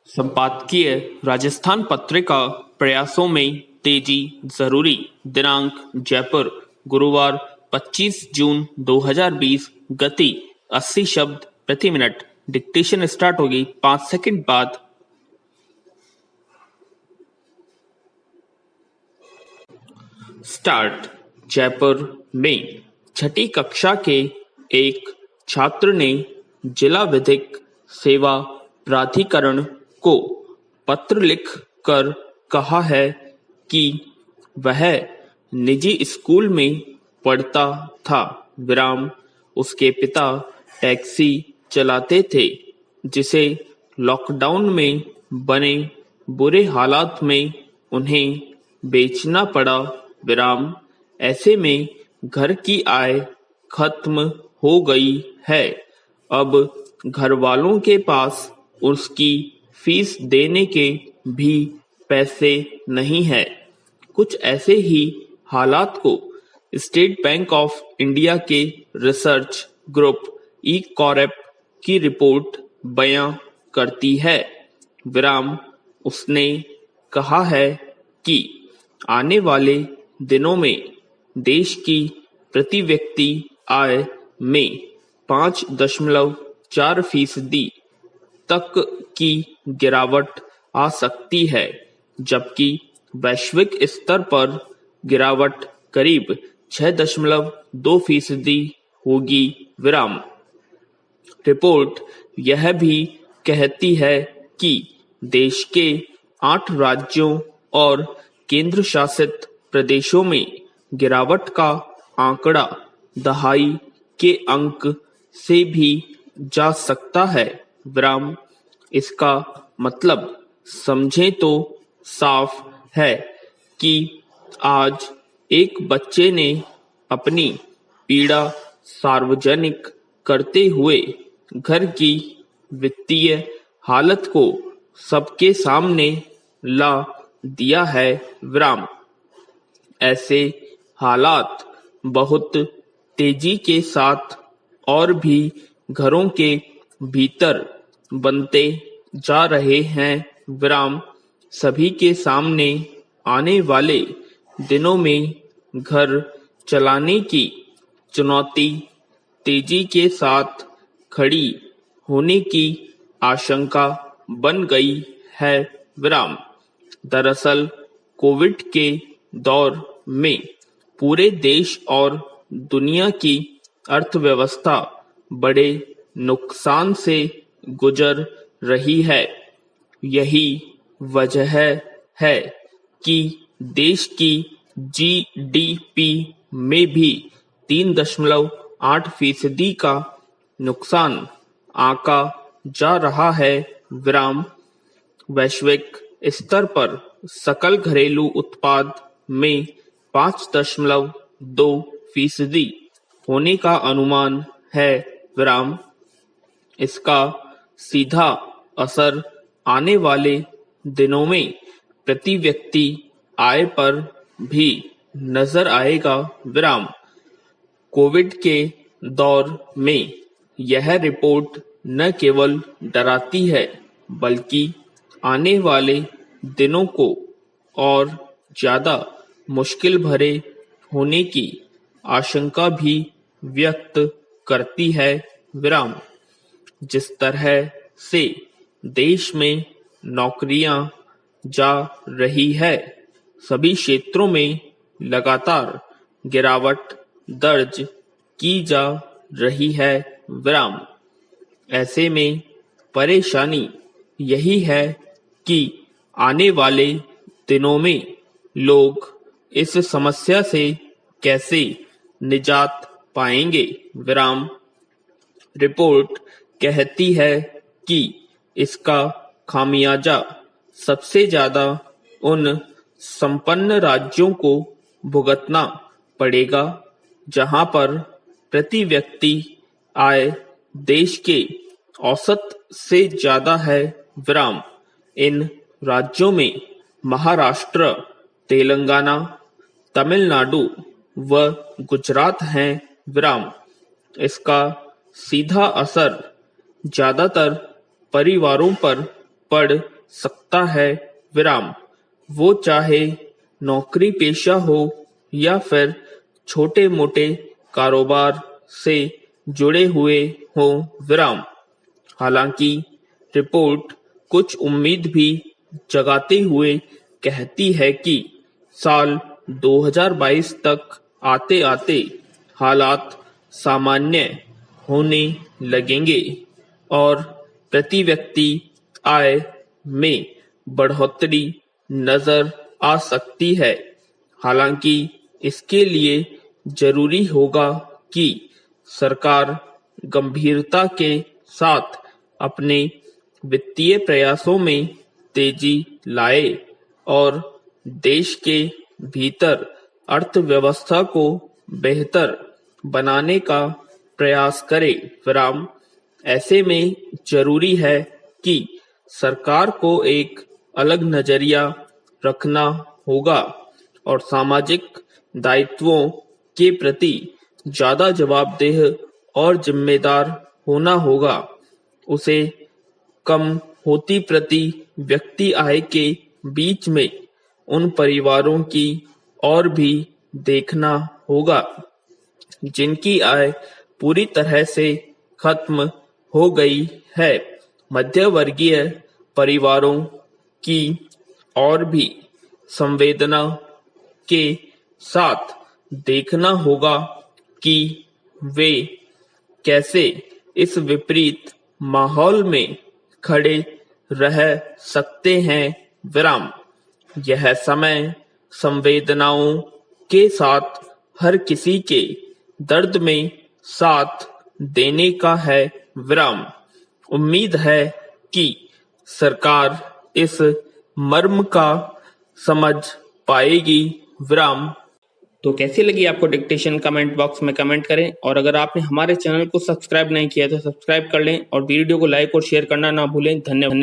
संपादकीय राजस्थान पत्रिका प्रयासों में तेजी जरूरी। दिनांक जयपुर, गुरुवार 25 जून 2020। गति 80 शब्द प्रति मिनट। डिक्टेशन स्टार्ट होगी 5 सेकंड बाद। स्टार्ट। जयपुर में छठी कक्षा के एक छात्र ने जिला विधिक सेवा प्राधिकरण को पत्र लिख कर कहा है कि वह निजी स्कूल में पढ़ता था। उसके पिता टैक्सी चलाते थे, जिसे लॉकडाउन में बने बुरे हालात में उन्हें बेचना पड़ा। ऐसे में घर की आय खत्म हो गई है। अब घर वालों के पास उसकी फीस देने के भी पैसे नहीं है। कुछ ऐसे ही हालात को स्टेट बैंक ऑफ इंडिया के रिसर्च ग्रुप ई कॉरप की रिपोर्ट बयां करती है। उसने कहा है कि आने वाले दिनों में देश की प्रति व्यक्ति आय में 5.4% तक की गिरावट आ सकती है, जबकि वैश्विक स्तर पर गिरावट करीब 6.2% होगी। रिपोर्ट यह भी कहती है कि देश के 8 राज्यों और केंद्र शासित प्रदेशों में गिरावट का आंकड़ा दहाई के अंक से भी जा सकता है। इसका मतलब समझें तो साफ है कि आज एक बच्चे ने अपनी पीड़ा सार्वजनिक करते हुए घर की वित्तीय हालत को सबके सामने ला दिया है। ऐसे हालात बहुत तेजी के साथ और भी घरों के भीतर बनते जा रहे हैं। सभी के सामने आने वाले दिनों में घर चलाने की चुनौती तेजी के साथ खड़ी होने की आशंका बन गई है। दरअसल कोविड के दौर में पूरे देश और दुनिया की अर्थव्यवस्था बड़े नुकसान से गुजर रही है। यही वजह है कि देश की जीडीपी में भी 3.8% का नुकसान आंका जा रहा है। वैश्विक स्तर पर सकल घरेलू उत्पाद में 5.2% होने का अनुमान है। इसका सीधा असर आने वाले दिनों में प्रति व्यक्ति आय पर भी नजर आएगा। कोविड के दौर में यह रिपोर्ट न केवल डराती है, बल्कि आने वाले दिनों को और ज्यादा मुश्किल भरे होने की आशंका भी व्यक्त करती है। जिस तरह से देश में नौकरियां जा रही है, सभी क्षेत्रों में लगातार गिरावट दर्ज की जा रही है। ऐसे में परेशानी यही है कि आने वाले दिनों में लोग इस समस्या से कैसे निजात पाएंगे। रिपोर्ट कहती है कि इसका खामियाजा सबसे ज्यादा उन संपन्न राज्यों को भुगतना पड़ेगा, जहां पर प्रति व्यक्ति आय देश के औसत से ज्यादा है। इन राज्यों में महाराष्ट्र, तेलंगाना, तमिलनाडु व गुजरात हैं। इसका सीधा असर ज्यादातर परिवारों पर पड़ सकता है विराम। वो चाहे नौकरी पेशा हो या फिर छोटे मोटे कारोबार से जुड़े हुए हों विराम। हालांकि रिपोर्ट कुछ उम्मीद भी जगाते हुए कहती है कि साल 2022 तक आते आते हालात सामान्य होने लगेंगे और प्रति व्यक्ति आय में बढ़ोतरी नजर आ सकती है। हालांकि इसके लिए जरूरी होगा कि सरकार गंभीरता के साथ अपने वित्तीय प्रयासों में तेजी लाए और देश के भीतर अर्थव्यवस्था को बेहतर बनाने का प्रयास करे विराम। ऐसे में जरूरी है कि सरकार को एक अलग नजरिया रखना होगा और सामाजिक दायित्वों के प्रति ज्यादा जवाबदेह और जिम्मेदार होना होगा। उसे कम होती प्रति व्यक्ति आय के बीच में उन परिवारों की और भी देखना होगा जिनकी आय पूरी तरह से खत्म हो गई है। मध्यवर्गीय परिवारों की और भी संवेदना के साथ देखना होगा कि वे कैसे इस विपरीत माहौल में खड़े रह सकते हैं विराम। यह समय संवेदनाओं के साथ हर किसी के दर्द में साथ देने का है विराम। उम्मीद है कि सरकार इस मर्म का समझ पाएगी विराम। तो कैसी लगी आपको डिक्टेशन, कमेंट बॉक्स में कमेंट करें और अगर आपने हमारे चैनल को सब्सक्राइब नहीं किया तो सब्सक्राइब कर लें और वीडियो को लाइक और शेयर करना ना भूलें। धन्यवाद।